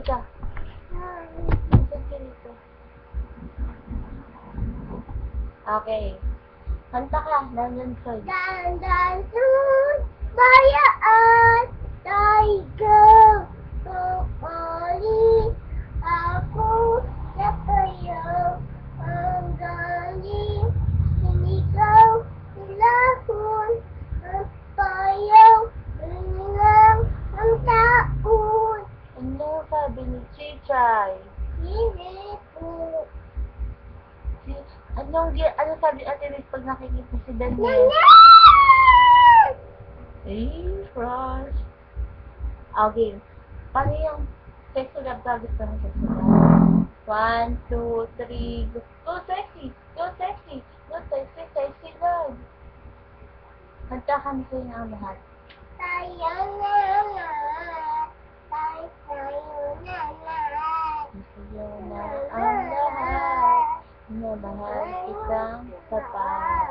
ka. Nasaan ka dito? Okay. Kanta ka. Dandan soy. Dandan soy, bayaan, tiger, pupuli, ako sa kayo, ang galing, sinigaw, ilahon, ang payaw, lang ang taon. Ano sabi ni Chichay? Hindi po. Ano sabi Ate Liz pag nakikita si Daniel? Nanay! Eh, Frost. Okay. Paano yung sexy love ka? Gusto mo sexy love? 1, 2, 3, go. Go sexy! Go sexy! Go sexy, sexy love! Kanta ka na sa'yo ng lahat. Tayo na lahat, tayo na lahat. Sa'yo na ang lahat. Minamahal kitang sapat.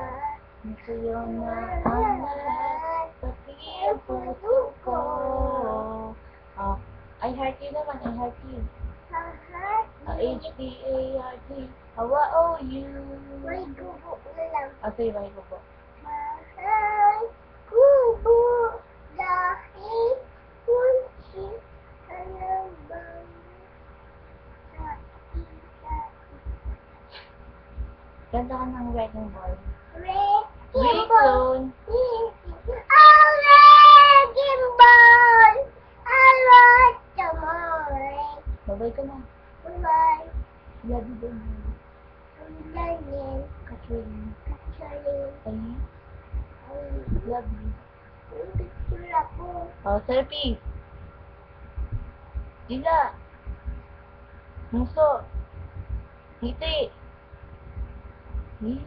Sa'yo na ang lahat. Pati ang puso ko. Oh, I heart you naman. I heart you. H-P-A-R-T. Hawa o you. May gubo na lang. Sige, may ko po. Mahal, kubo, dahil kunsi, alam ba sa isa. Ganda ka ng wrecking ball. Wrecking Clone. Ang wrecking ball! I want the more. Babay ka na. Bye. Love you din. Ang Daniel, Catherine. Catherine, Ay, ang love you. picture ako. Oh, selfie. Dila. Muso. Ngiti. Eh.